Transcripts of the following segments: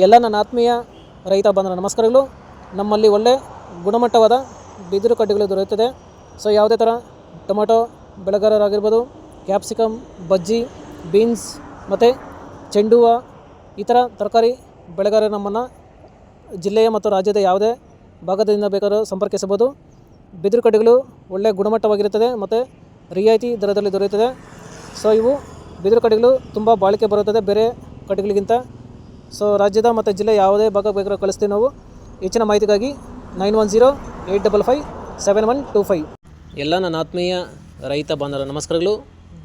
ಎಲ್ಲ ನನ್ನ ಆತ್ಮೀಯ ರೈತ ಬಾಂಧವರ ನಮಸ್ಕಾರಗಳು. ನಮ್ಮಲ್ಲಿ ಒಳ್ಳೆ ಗುಣಮಟ್ಟವಾದ ಬಿದಿರು ಕಡ್ಡಿಗಳು ದೊರೆಯುತ್ತದೆ. ಸೊ ಯಾವುದೇ ಥರ ಟೊಮೆಟೊ ಬೆಳೆಗಾರರಾಗಿರ್ಬೋದು, ಕ್ಯಾಪ್ಸಿಕಮ್, ಬಜ್ಜಿ, ಬೀನ್ಸ್ ಮತ್ತು ಚೆಂಡು ಹೂವು ಈ ಥರ ತರಕಾರಿ ಬೆಳೆಗಾರರು ನಮ್ಮನ್ನು ಜಿಲ್ಲೆಯ ಮತ್ತು ರಾಜ್ಯದ ಯಾವುದೇ ಭಾಗದಿಂದ ಬೇಕಾದರೂ ಸಂಪರ್ಕಿಸಬಹುದು. ಬಿದಿರು ಕಡ್ಡಿಗಳು ಒಳ್ಳೆಯ ಗುಣಮಟ್ಟವಾಗಿರುತ್ತದೆ ಮತ್ತು ರಿಯಾಯಿತಿ ದರದಲ್ಲಿ ದೊರೆಯುತ್ತದೆ. ಸೊ ಇವು ಬಿದಿರು ಕಡ್ಡಿಗಳು ತುಂಬ ಬಾಳಿಕೆ ಬರುತ್ತದೆ ಬೇರೆ ಕಡ್ಡಿಗಳಿಗಿಂತ. ಸೊ ರಾಜ್ಯದ ಮತ್ತು ಜಿಲ್ಲೆ ಯಾವುದೇ ಭಾಗ ಬೇಕಾದ್ರೂ ಕಳಿಸ್ತೀವಿ ನಾವು. ಹೆಚ್ಚಿನ ಮಾಹಿತಿಗಾಗಿ 9108557125. ಎಲ್ಲ ನನ್ನ ಆತ್ಮೀಯ ರೈತ ಬಾಂಧವರ ನಮಸ್ಕಾರಗಳು.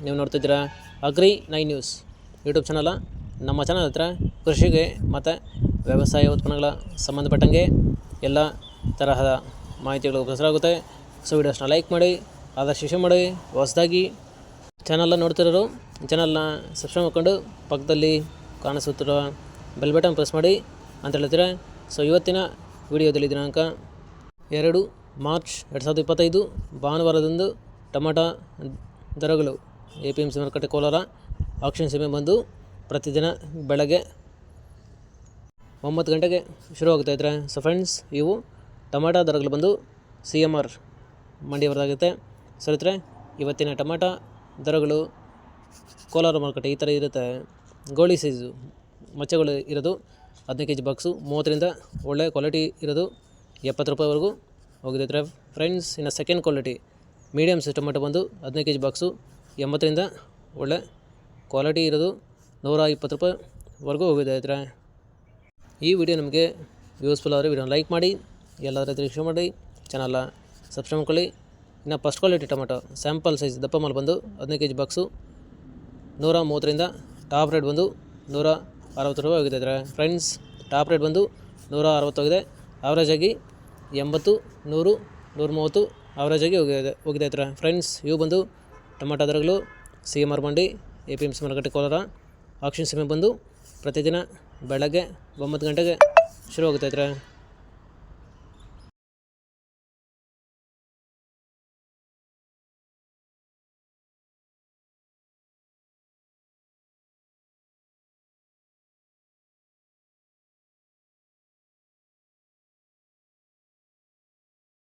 ನೀವು ನೋಡ್ತಿದ್ದೀರಾ ಅಗ್ರಿ9 ನ್ಯೂಸ್ ಯೂಟ್ಯೂಬ್ ಚಾನಲ. ನಮ್ಮ ಚಾನಲ್ ಹತ್ರ ಕೃಷಿಗೆ ಮತ್ತು ವ್ಯವಸಾಯ ಉತ್ಪನ್ನಗಳ ಸಂಬಂಧಪಟ್ಟಂಗೆ ಎಲ್ಲ ತರಹದ ಮಾಹಿತಿಗಳು ಪ್ರಸಾರವಾಗುತ್ತೆ. ಸೊ ವಿಡಿಯೋಸ್ನ ಲೈಕ್ ಮಾಡಿ, ಆದಷ್ಟು ಶೇರ್ ಮಾಡಿ. ಹೊಸದಾಗಿ ಚಾನಲ್ನ ನೋಡ್ತಿರೋರು ಚಾನಲ್ನ ಸಬ್ಸ್ಕ್ರೈಬ್ ಮಾಡ್ಕೊಂಡು ಪಕ್ಕದಲ್ಲಿ ಕಾಣಿಸುತ್ತಿರುವ ಬೆಲ್ ಬಟನ್ ಪ್ರೆಸ್ ಮಾಡಿ ಅಂತ ಹೇಳ್ತೀರಾ. ಸೊ ಇವತ್ತಿನ ವಿಡಿಯೋದಲ್ಲಿ ದಿನಾಂಕ 2 ಮಾರ್ಚ್ 2025 ಭಾನುವಾರದಂದು ಟೊಮಾಟೊ ದರಗಳು APMC ಮಾರುಕಟ್ಟೆ ಕೋಲಾರ ಆಕ್ಷನ್ ಸೀಮೆ ಬಂದು ಪ್ರತಿದಿನ ಬೆಳಗ್ಗೆ 9 ಗಂಟೆಗೆ ಶುರುವಾಗ್ತಾ ಇದ್ದಾರೆ. ಸೊ ಫ್ರೆಂಡ್ಸ್, ಇವು ಟೊಮಾಟೊ ದರಗಳು ಬಂದು CMR ಮಂಡಿಯವರದಾಗುತ್ತೆ. ಸರಿತ್ರೆ ಇವತ್ತಿನ ಟೊಮಾಟೊ ದರಗಳು ಕೋಲಾರ ಮಾರುಕಟ್ಟೆ ಈ ಥರ ಇರುತ್ತೆ. ಗೋಳಿ ಸೈಜು ಮಚ್ಚೆಗಳು ಇರೋದು 15 kg ಬಾಕ್ಸು 30ರಿಂದ ಒಳ್ಳೆ ಕ್ವಾಲಿಟಿ ಇರೋದು 70 ರೂಪಾಯಿವರೆಗೂ ಹೋಗಿದ್ದೈತೆ ಫ್ರೆಂಡ್ಸ್. ಇನ್ನು second quality medium size tomato ಬಂದು 15 kg ಬಾಕ್ಸು 80ರಿಂದ ಒಳ್ಳೆ ಕ್ವಾಲಿಟಿ ಇರೋದು 120 ರೂಪಾಯಿವರೆಗೂ ಹೋಗಿದ್ದೈತೆ. ಈ ವಿಡಿಯೋ ನಿಮಗೆ ಯೂಸ್ಫುಲ್ ಆದರೆ ವಿಡಿಯೋನ ಲೈಕ್ ಮಾಡಿ, ಎಲ್ಲ ರೈತರಿಗೆ ಶೇರ್ ಮಾಡಿ, ಚಾನಲ್ನ ಸಬ್ಸ್ಕ್ರೈಬ್ ಮಾಡ್ಕೊಳ್ಳಿ. ಇನ್ನು first quality tomato sample size ದಪ್ಪ ಮಾಲ್ ಬಂದು 15 kg ಬಾಕ್ಸು 130ರಿಂದ ಟಾಪ್ ರೇಟ್ ಬಂದು 160 ರೂಪಾಯಿ ಹೋಗಿದ್ದೈತೆ ಫ್ರೆಂಡ್ಸ್. ಟಾಪ್ ರೇಟ್ ಬಂದು 160 ಹೋಗಿದೆ. ಆವ್ರೇಜಾಗಿ 80, 100, 130 ಆವ್ರೇಜಾಗಿ ಹೋಗಿದ್ದೈತೆ ಫ್ರೆಂಡ್ಸ್. ಇವು ಬಂದು ಟೊಮೆಟೊ ದರಗಳು CMR ಮಂಡಿ APMC ಮಾರುಕಟ್ಟೆ ಕೋಲಾರ ಆಕ್ಷನ್ ಸೀಮೆ ಬಂದು ಪ್ರತಿದಿನ ಬೆಳಗ್ಗೆ 9 ಗಂಟೆಗೆ ಶುರು ಆಗುತ್ತೈತೆ.